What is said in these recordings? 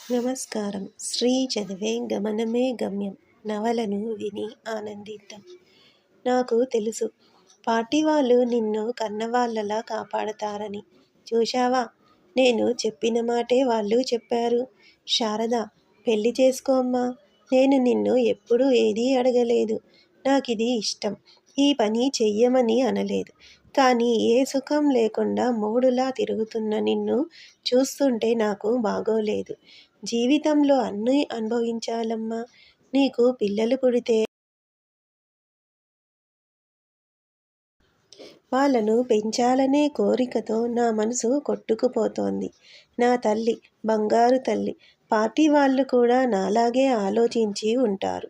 నమస్కారం. శ్రీ చదివే గమనమే గమ్యం. నవలను విని ఆనందిద్దాం. నాకు తెలుసు, పార్టీ వాళ్ళు నిన్ను కన్నవాళ్ళలా కాపాడతారని. చూశావా, నేను చెప్పిన మాటే వాళ్ళు చెప్పారు. శారద, పెళ్లి చేసుకో అమ్మా. నేను నిన్ను ఎప్పుడూ ఏదీ అడగలేదు. నాకిది ఇష్టం, ఈ పని చెయ్యమని అనలేదు. కానీ ఏ సుఖం లేకుండా మూడులా తిరుగుతున్న నిన్ను చూస్తుంటే నాకు బాగోలేదు. జీవితంలో అన్నీ అనుభవించాలమ్మా. నీకు పిల్లలు పుడితే వాళ్ళను పెంచాలనే కోరికతో నా మనసు కొట్టుకుపోతోంది. నా తల్లి, బంగారు తల్లి. పార్టీ వాళ్ళు కూడా నాలాగే ఆలోచించి ఉంటారు.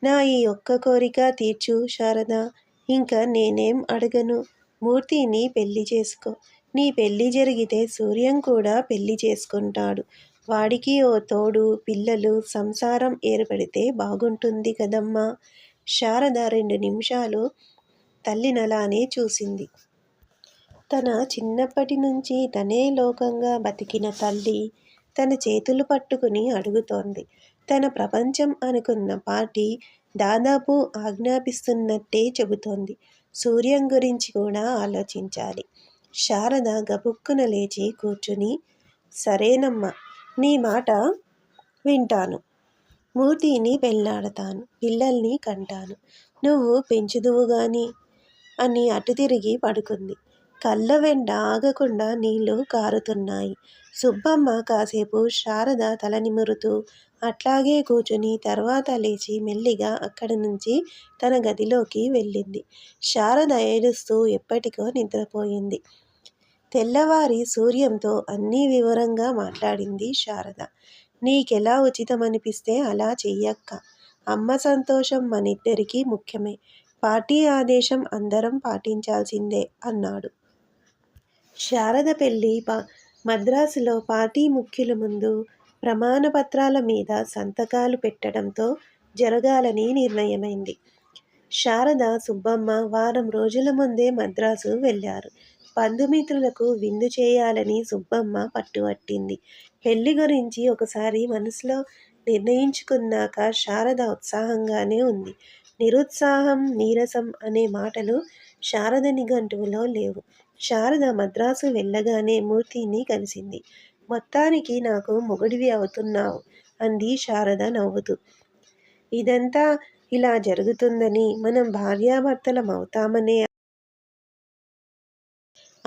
నా ఈ ఒక్క కోరిక తీర్చు శారదా. ఇంక నేనేం అడగను. మూర్తిని పెళ్లి చేసుకో. నీ పెళ్లి జరిగితే సూర్యం కూడా పెళ్లి చేసుకుంటాడు. వాడికి ఓ తోడు, పిల్లలు, సంసారం ఏర్పడితే బాగుంటుంది కదమ్మా. శారద 2 నిమిషాలు తల్లినలానే చూసింది. తన చిన్నప్పటి నుంచి తనే లోకంగా బతికిన తల్లి తన చేతులు పట్టుకుని అడుగుతోంది. తన ప్రపంచం అనుకున్న పార్టీ దాదాపు ఆజ్ఞాపిస్తున్నట్టే చెబుతోంది. సూర్యం గురించి కూడా ఆలోచించాలి. శారద గబుక్కున లేచి కూర్చుని, సరేనమ్మా, నీ మాట వింటాను. మూర్తిని పెళ్లాడతాను, పిల్లల్ని కంటాను. నువ్వు పెంచుదువుగాని అని అటు తిరిగి పడుకుంది. కళ్ళ వెంట ఆగకుండా నీళ్లు కారుతున్నాయి. సుబ్బమ్మ కాసేపు శారద తల నిమురుతూ అట్లాగే కూర్చుని తర్వాత లేచి మెల్లిగా అక్కడి నుంచి తన గదిలోకి వెళ్ళింది. శారద ఏడుస్తూ ఎప్పటికో నిద్రపోయింది. తెల్లవారి సూర్యంతో అన్నీ వివరంగా మాట్లాడింది శారద. నీకెలా ఉచితమనిపిస్తే అలా చెయ్యక్క. అమ్మ సంతోషం మనిద్దరికీ ముఖ్యమే. పార్టీ ఆదేశం అందరం పాటించాల్సిందే అన్నాడు. శారద పెళ్లి మద్రాసులో పార్టీ ముఖ్యుల ముందు ప్రమాణపత్రాల మీద సంతకాలు పెట్టడంతో జరగాలని నిర్ణయమైంది. శారద, సుబ్బమ్మ వారం రోజుల ముందే మద్రాసు వెళ్లారు. బంధుమిత్రులకు విందు చేయాలని సుబ్బమ్మ పట్టుబట్టింది. పెళ్లి గురించి ఒకసారి మనసులో నిర్ణయించుకున్నాక శారద ఉత్సాహంగానే ఉంది. నిరుత్సాహం, నీరసం అనే మాటలు శారద నిఘంటువులో లేవు. శారద మద్రాసు వెళ్ళగానే మూర్తిని కలిసింది. మొత్తానికి నాకు మొగుడివి అవుతున్నావు అంది శారద నవ్వుతూ. ఇదంతా ఇలా జరుగుతుందని, మనం భార్యాభర్తలమవుతామనే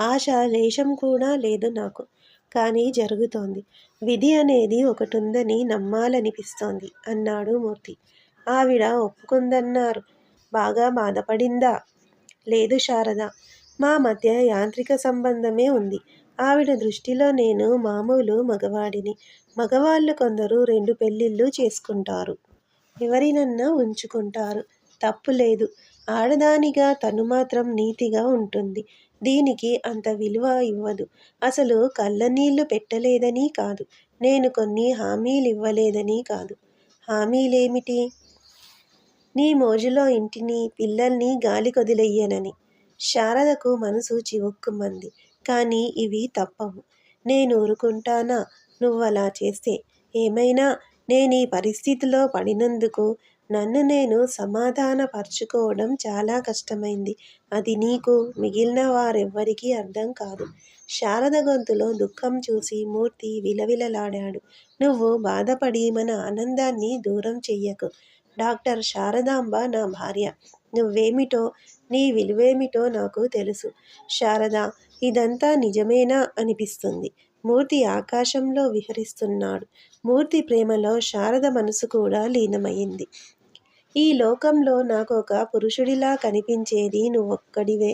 ఆశ లేశం కూడా లేదు నాకు. కానీ జరుగుతోంది. విధి అనేది ఒకటుందని నమ్మాలనిపిస్తోంది అన్నాడు మూర్తి. ఆవిడ ఒప్పుకుందన్నారు. బాగా బాధపడిందా? లేదు శారద, మా మధ్య యాంత్రిక సంబంధమే ఉంది. ఆవిడ దృష్టిలో నేను మామూలు మగవాడిని. మగవాళ్ళు కొందరు 2 పెళ్ళిళ్ళు చేసుకుంటారు. ఎవరినన్నా ఉంచుకుంటారు. తప్పులేదు. ఆడదానిగా తను మాత్రం నీతిగా ఉంటుంది. దీనికి అంత విలువ ఇవ్వదు. అసలు కళ్ళనీళ్లు పెట్టలేదని కాదు. నేను కొన్ని హామీలివ్వలేదని కాదు. హామీలేమిటి? నీ మోజులో ఇంటిని, పిల్లల్ని గాలికొదిలెయ్యనని. శారదకు మనసు చివుక్కుమంది. కానీ ఇవి తప్పవు. నేనూరుకుంటానా నువ్వలా చేస్తే? ఏమైనా నేనీ పరిస్థితిలో పడినందుకు నన్ను నేను సమాధానపర్చుకోవడం చాలా కష్టమైంది. అది నీకు, మిగిలిన వారెవ్వరికీ అర్థం కాదు. శారద గొంతులో దుఃఖం చూసి మూర్తి విలవిలలాడాడు. నువ్వు బాధపడి మన ఆనందాన్ని దూరం చెయ్యకు. డాక్టర్ శారదాంబ నా భార్య. నువ్వేమిటో, నీ విలువేమిటో నాకు తెలుసు. శారదా, ఇదంతా నిజమేనా అనిపిస్తుంది. మూర్తి ఆకాశంలో విహరిస్తున్నాడు. మూర్తి ప్రేమలో శారద మనసు కూడా లీనమయ్యింది. ఈ లోకంలో నాకొక పురుషుడిలా కనిపించేది నువ్వొక్కడివే.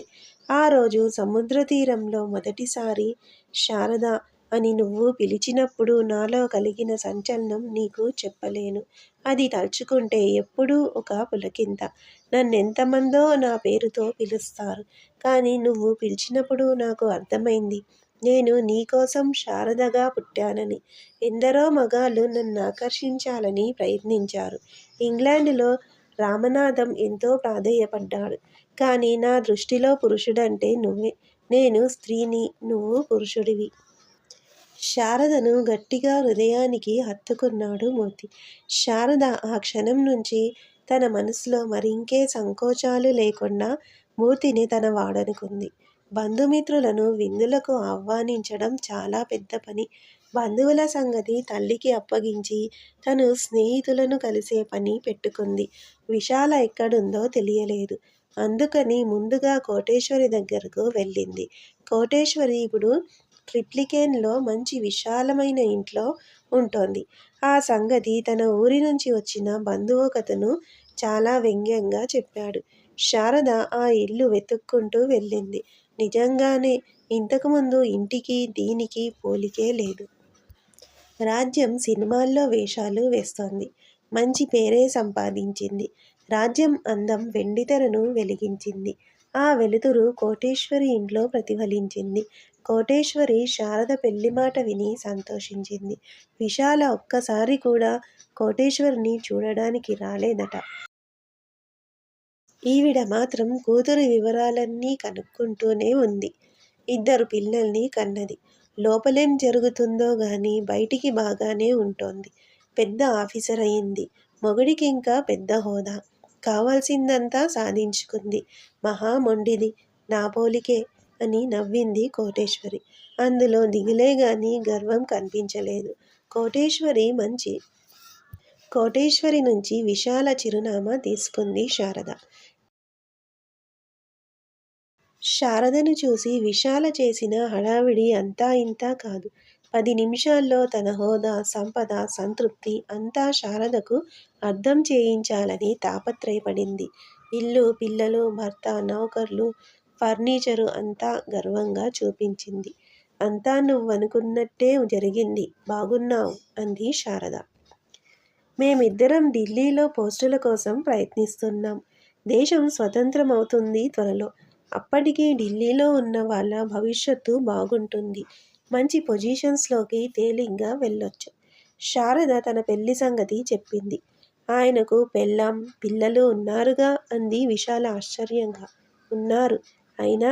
ఆ రోజు సముద్ర తీరంలో మొదటిసారి శారద అని నువ్వు పిలిచినప్పుడు నాలో కలిగిన సంచలనం నీకు చెప్పలేను. అది తలుచుకుంటే ఎప్పుడూ ఒక పులకింత. నన్నెంతమందో నా పేరుతో పిలుస్తారు. కానీ నువ్వు పిలిచినప్పుడు నాకు అర్థమైంది, నేను నీకోసం శారదగా పుట్టానని. ఎందరో మగాళ్ళు నన్నాకర్షించాలని ప్రయత్నించారు. ఇంగ్లాండులో రామనాథం ఎంతో ప్రాధేయపడ్డాడు. కానీ నా దృష్టిలో పురుషుడంటే నువ్వే. నేను స్త్రీని, నువ్వు పురుషుడివి. శారదను గట్టిగా హృదయానికి హత్తుకున్నాడు మూర్తి. శారద ఆ క్షణం నుంచి తన మనసులో మరింకే సంకోచాలు లేకుండా మూర్తిని తన వాడనుకుంది. బంధుమిత్రులను విందులకు ఆహ్వానించడం చాలా పెద్ద పని. బంధువుల సంగతి తల్లికి అప్పగించి తను స్నేహితులను కలిసే పని పెట్టుకుంది. విశాల ఎక్కడుందో తెలియలేదు. అందుకని ముందుగా కోటేశ్వరి దగ్గరకు వెళ్ళింది. కోటేశ్వరి ఇప్పుడు ట్రిప్లికేన్లో మంచి విశాలమైన ఇంట్లో ఉంటోంది. ఆ సంగతి తన ఊరి నుంచి వచ్చిన బంధువొకతను చాలా వ్యంగ్యంగా చెప్పాడు. శారద ఆ ఇల్లు వెతుక్కుంటూ వెళ్ళింది. నిజంగానే ఇంతకుముందు ఇంటికి దీనికి పోలికే లేదు. రాజ్యం సినిమాల్లో వేషాలు వేస్తోంది. మంచి పేరే సంపాదించింది. రాజ్యం అందం వెండితెరను వెలిగించింది. ఆ వెలుతురు కోటేశ్వరి ఇంట్లో ప్రతిఫలించింది. కోటేశ్వరి శారద పెళ్లి మాట విని సంతోషించింది. విశాల ఒక్కసారి కూడా కోటేశ్వరిని చూడడానికి రాలేదట. ఈవిడ మాత్రం కూతురి వివరాలన్నీ కనుక్కుంటూనే ఉంది. 2 పిల్లల్ని కన్నది. లోపలేం జరుగుతుందో గాని బయటికి బాగానే ఉంటోంది. పెద్ద ఆఫీసర్ అయింది. మొగుడికి ఇంకా పెద్ద హోదా. కావాల్సిందంతా సాధించుకుంది. మహా మొండిది. నా పోలికే అని నవ్వింది కోటేశ్వరి. అందులో దిగులే గాని గర్వం కనిపించలేదు. కోటేశ్వరి నుంచి విశాల చిరునామా తీసుకుంది శారద. శారదను చూసి విశాల చేసిన హడావిడి అంతా ఇంతా కాదు. 10 నిమిషాల్లో తన హోదా, సంపద, సంతృప్తి అంతా శారదకు అర్థం చేయించాలని తాపత్రయపడింది. ఇల్లు, పిల్లలు, భర్త, నౌకర్లు, ఫర్నిచరు అంతా గర్వంగా చూపించింది. అంతా నువ్వనుకున్నట్టే జరిగింది. బాగున్నావు అంది శారద. మేమిద్దరం ఢిల్లీలో పోస్టుల కోసం ప్రయత్నిస్తున్నాం. దేశం స్వతంత్రమవుతుంది త్వరలో. అప్పటికి ఢిల్లీలో ఉన్న వాళ్ళ భవిష్యత్తు బాగుంటుంది. మంచి పొజిషన్స్లోకి తేలిగ్గా వెళ్ళొచ్చు. శారద తన పెళ్లి సంగతి చెప్పింది. ఆయనకు పెళ్ళాం, పిల్లలు ఉన్నారుగా అంది విశాల ఆశ్చర్యంగా. ఉన్నారు. అయినా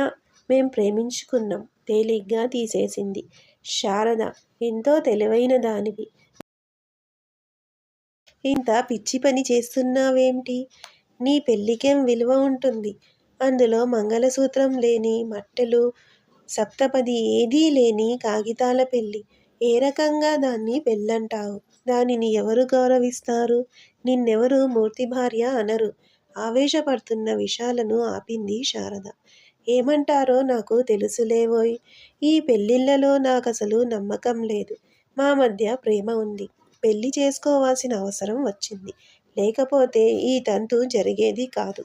మేం ప్రేమించుకున్నాం తేలిగ్గా తీసేసింది శారద. ఎంతో తెలివైన దానివి. ఇంత పిచ్చి పని చేస్తున్నావేంటి? నీ పెళ్ళికేం విలువ ఉంటుంది? అందులో మంగళసూత్రం లేని, మట్టెలు, సప్తపది ఏదీ లేని కాగితాల పెళ్ళి. ఏ రకంగా దాన్ని పెళ్ళంటావు? దానిని ఎవరు గౌరవిస్తారు? నిన్నెవరు మూర్తి భార్య అనరు. ఆవేశపడుతున్న విశాలను ఆపింది శారద. ఏమంటారో నాకు తెలుసులేవోయ్. ఈ పెళ్ళిళ్ళలో నాకసలు నమ్మకం లేదు. మా మధ్య ప్రేమ ఉంది. పెళ్లి చేసుకోవాల్సిన అవసరం వచ్చింది. లేకపోతే ఈ తంతు జరిగేది కాదు.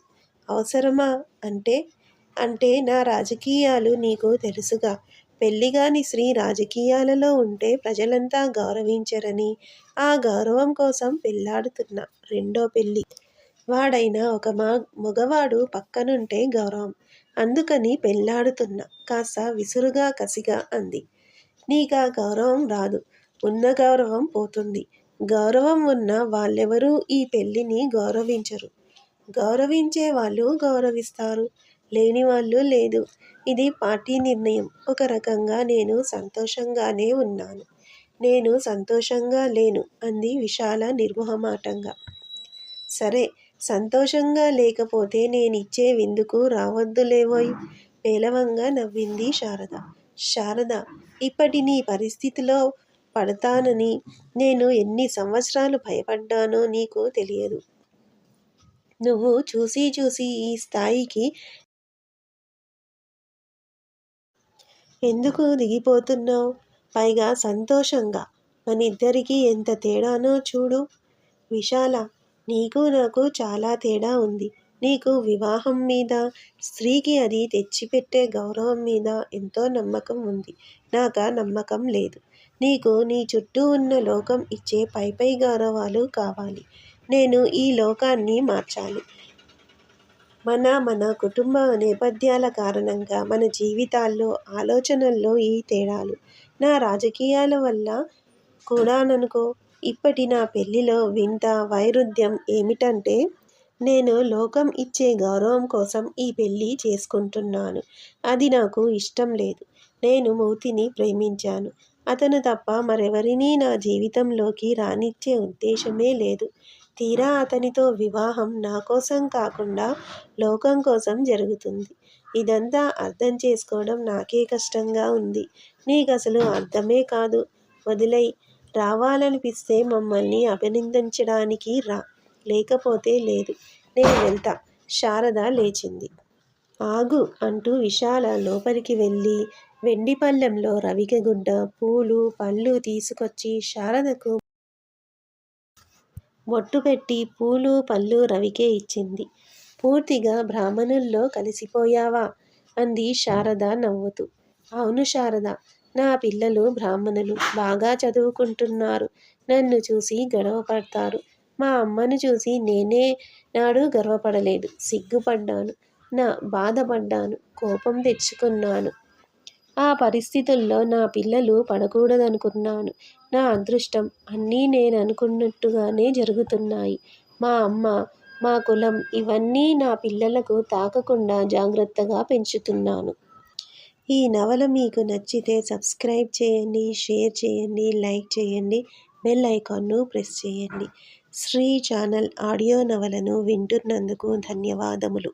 అవసరమా అంటే నా రాజకీయాలు నీకు తెలుసుగా. పెళ్లిగాని స్త్రీ రాజకీయాలలో ఉంటే ప్రజలంతా గౌరవించరని, ఆ గౌరవం కోసం పెళ్లాడుతున్న రెండో పెళ్లి. వాడైనా ఒక మగవాడు పక్కనుంటే గౌరవం. అందుకని పెళ్లాడుతున్నా కాస్త విసురుగా కసిగా అంది. నీకా గౌరవం రాదు. ఉన్న గౌరవం పోతుంది. గౌరవం ఉన్న వాళ్ళెవరూ ఈ పెళ్లిని గౌరవించరు. గౌరవించే వాళ్ళు గౌరవిస్తారు. లేనివాళ్ళు లేదు. ఇది పార్టీ నిర్ణయం. ఒక రకంగా నేను సంతోషంగానే ఉన్నాను. నేను సంతోషంగా లేను అంది విశాల నిర్మొహమాటంగా. సరే, సంతోషంగా లేకపోతే నేనిచ్చే విందుకు రావద్దులేవోయ్. పేలవంగా నవ్వింది శారద. శారద, ఇప్పటి నీ పరిస్థితిలో పడతానని నేను ఎన్ని సంవత్సరాలు భయపడ్డానో నీకు తెలియదు. నువ్వు చూసి చూసి ఈ స్థాయికి ఎందుకు దిగిపోతున్నావు? పైగా సంతోషంగా. మనిద్దరికీ ఎంత తేడానో చూడు. విశాల, నీకు నాకు చాలా తేడా ఉంది. నీకు వివాహం మీద, స్త్రీకి అది తెచ్చిపెట్టే గౌరవం మీద ఎంతో నమ్మకం ఉంది. నాకా నమ్మకం లేదు. నీకు నీ చుట్టూ ఉన్న లోకం ఇచ్చే పై గౌరవాలు కావాలి. నేను ఈ లోకాన్ని మార్చాలి. మన కుటుంబ నేపథ్యాల కారణంగా మన జీవితాల్లో, ఆలోచనల్లో ఈ తేడాలు. నా రాజకీయాల వల్ల కూడాననుకో. ఇప్పటి నా పెళ్లిలో వింత వైరుధ్యం ఏమిటంటే, నేను లోకం ఇచ్చే గౌరవం కోసం ఈ పెళ్లి చేసుకుంటున్నాను. అది నాకు ఇష్టం లేదు. నేను మూర్తిని ప్రేమించాను. అతను తప్ప మరెవరినీ నా జీవితంలోకి రానిచ్చే ఉద్దేశమే లేదు. తీరా అతనితో వివాహం నా కోసం కాకుండా లోకం కోసం జరుగుతుంది. ఇదంతా అర్థం చేసుకోవడం నాకే కష్టంగా ఉంది. నీకసలు అర్థమే కాదు. వదిలేయ్. రావాలనిపిస్తే మమ్మల్ని అభినందించడానికి రా. లేకపోతే లేదు. నేను వెళ్తా. శారద లేచింది. ఆగు అంటూ విశాల లోపలికి వెళ్ళి వెండి పళ్ళెంలో రవికె గుడ్డ, పూలు, పళ్ళు తీసుకొచ్చి శారదకు బొట్టు పెట్టి పూలు, పళ్ళు రవికే ఇచ్చింది. పూర్తిగా బ్రాహ్మణుల్లో కలిసిపోయావా? అంది శారద నవ్వుతూ. అవును శారద. నా పిల్లలు బ్రాహ్మణులు. బాగా చదువుకుంటున్నారు. నన్ను చూసి గర్వపడతారు. మా అమ్మను చూసి నేనే నాడు గర్వపడలేదు. సిగ్గుపడ్డాను. బాధపడ్డాను. కోపం తెచ్చుకున్నాను. ఆ పరిస్థితుల్లో నా పిల్లలు పడకూడదనుకున్నాను. నా అదృష్టం అన్నీ నేననుకున్నట్టుగానే జరుగుతున్నాయి. మా అమ్మ, మా కులం ఇవన్నీ నా పిల్లలకు తాకకుండా జాగ్రత్తగా పెంచుతున్నాను. ఈ నవల మీకు నచ్చితే సబ్స్క్రైబ్ చేయండి, షేర్ చేయండి, లైక్ చేయండి, బెల్ ఐకాన్ను ప్రెస్ చేయండి. శ్రీ ఛానల్ ఆడియో నవలను వింటున్నందుకు ధన్యవాదములు.